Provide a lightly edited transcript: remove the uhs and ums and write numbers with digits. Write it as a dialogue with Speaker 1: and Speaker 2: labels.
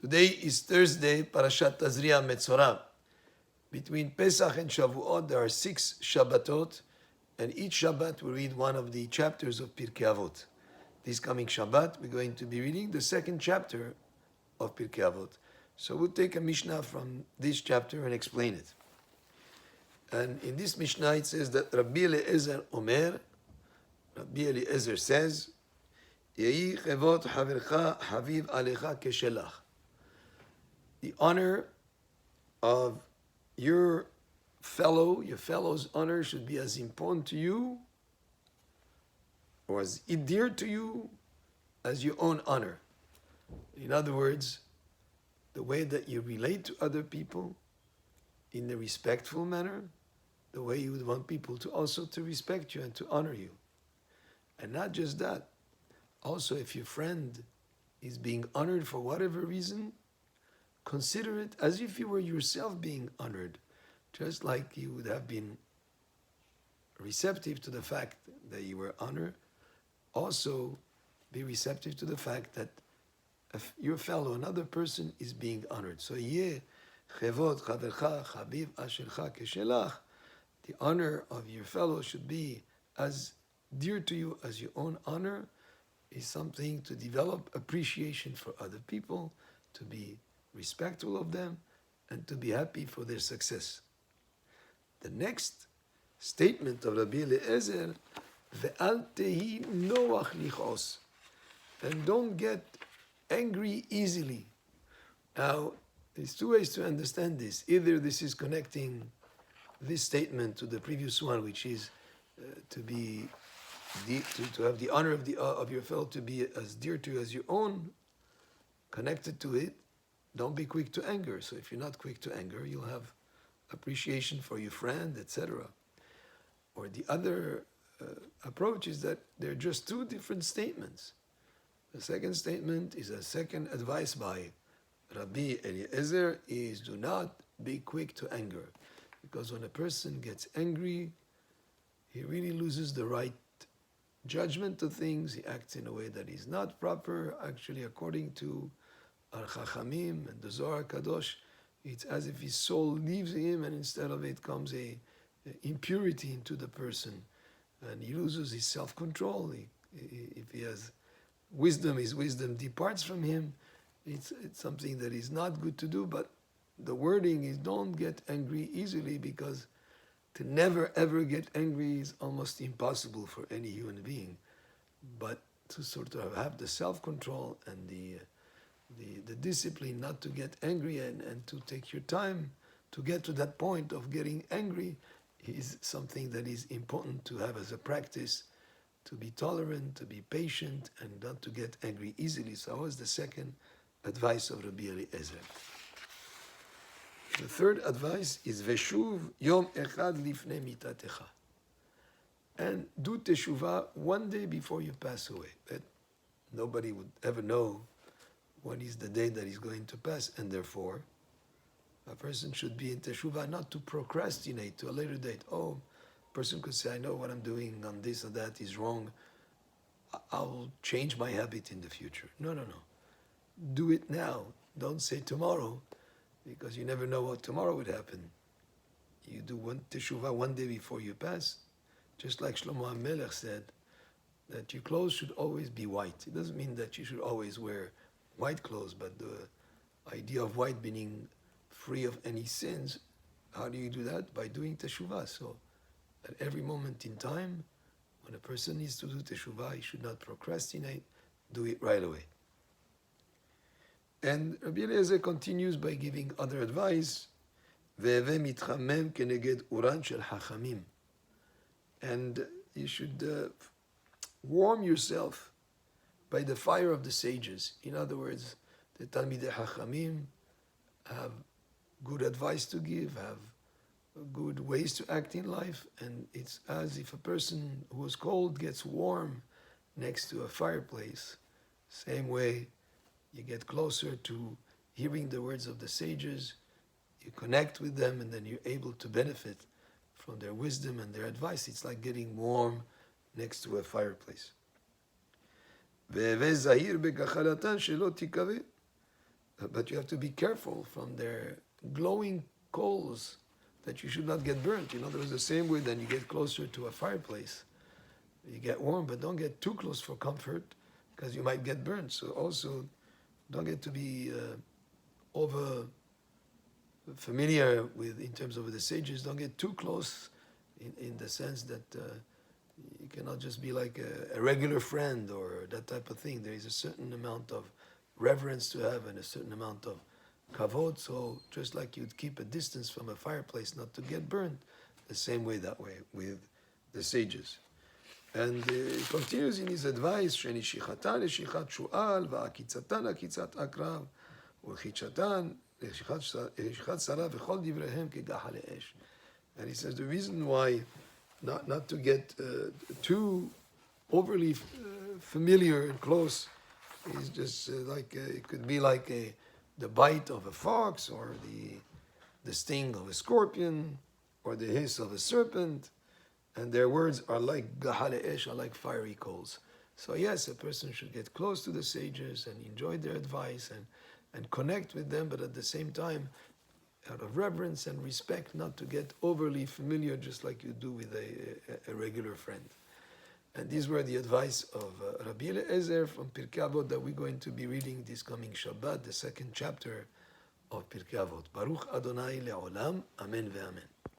Speaker 1: Today is Thursday, Parashat Tazria Metzora. Between Pesach and Shavuot, there are 6 Shabbatot, and each Shabbat we read one of the chapters of Pirkei Avot. This coming Shabbat, we're going to be reading the 2nd chapter of Pirkei Avot. So we'll take a Mishnah from this chapter and explain it. And in this Mishnah it says that Rabbi Eliezer says, Yehi chevot havercha haviv alecha keshelach. The honor of your fellow's honor should be as important to you or as dear to you as your own honor. In other words, the way that you relate to other people in a respectful manner, the way you would want people to also to respect you and to honor you. And not just that, also if your friend is being honored for whatever reason, consider it as if you were yourself being honored, just like you would have been receptive to the fact that you were honored. Also, be receptive to the fact that if your fellow, another person, is being honored. So, the honor of your fellow should be as dear to you as your own honor, is something to develop appreciation for other people, to be respectful of them, and to be happy for their success. The next statement of Rabbi Eliezer, ve'al tehi noach lichos, and don't get angry easily. Now, there's 2 ways to understand this. Either this is connecting this statement to the previous one, which is to have the honor of your fellow to be as dear to you as your own, connected to it. Don't be quick to anger. So if you're not quick to anger, you'll have appreciation for your friend, etc. Or the other approach is that they're just 2 different statements. The second statement is a second advice by Rabbi Eliezer is do not be quick to anger. Because when a person gets angry, he really loses the right judgment of things. He acts in a way that is not proper. Actually, according to Ar Chachamim and the Zohar Kadosh, it's as if his soul leaves him, and instead of it comes a impurity into the person, and he loses his self-control. If he has wisdom, his wisdom departs from him. It's something that is not good to do. But the wording is don't get angry easily, because to never ever get angry is almost impossible for any human being. But to sort of have the self-control and the discipline not to get angry and to take your time to get to that point of getting angry is something that is important to have as a practice, to be tolerant, to be patient, and not to get angry easily. So that was the second advice of Rabbi Eliezer. The third advice is Veshuv Yom Echad Lifnei Mitatecha, and do teshuvah one day before you pass away. That nobody would ever know what is the day that is going to pass, and therefore a person should be in teshuvah, not to procrastinate to a later date. Oh, a person could say, I know what I'm doing on this or that is wrong, I'll change my habit in the future. No. Do it now. Don't say tomorrow, because you never know what tomorrow would happen. You do one teshuvah one day before you pass, just like Shlomo HaMelech said, that your clothes should always be white. It doesn't mean that you should always wear white clothes, but the idea of white meaning free of any sins. How do you do that? By doing teshuvah. So at every moment in time, when a person needs to do teshuvah, he should not procrastinate, do it right away. And Rabbi Eliezer continues by giving other advice. Ve'eve mitchamem keneged uran shel hachamim. And you should warm yourself by the fire of the sages. In other words, the Talmidei Hachamim have good advice to give, have good ways to act in life, and it's as if a person who is cold gets warm next to a fireplace. Same way, you get closer to hearing the words of the sages, you connect with them, and then you're able to benefit from their wisdom and their advice. It's like getting warm next to a fireplace. But you have to be careful from their glowing coals that you should not get burnt. You know, there is the same way that you get closer to a fireplace. You get warm, but don't get too close for comfort because you might get burnt. So also don't get to be over familiar with, in terms of the sages, don't get too close in the sense that you cannot just be like a regular friend or that type of thing. There is a certain amount of reverence to have and a certain amount of kavod. So just like you'd keep a distance from a fireplace not to get burned, the same way that way with the sages. And he continues in his advice, שנישיכתן נשיכת שועל, ועקיצתן עקיצת עקרב, ולחיצתן נשיכת שרה, וכל דבריהם כגחל האש. And he says the reason why not to get too overly familiar and close is just like it could be like the bite of a fox or the sting of a scorpion or the hiss of a serpent. And their words are like gahale esh, are like fiery coals. So yes, a person should get close to the sages and enjoy their advice and connect with them, but at the same time, out of reverence and respect, not to get overly familiar, just like you do with a regular friend. And these were the advice of Rabbi Eliezer from Pirkei Avot that we're going to be reading this coming Shabbat, the second chapter of Pirkei Avot. Baruch Adonai le'olam, amen ve'amen.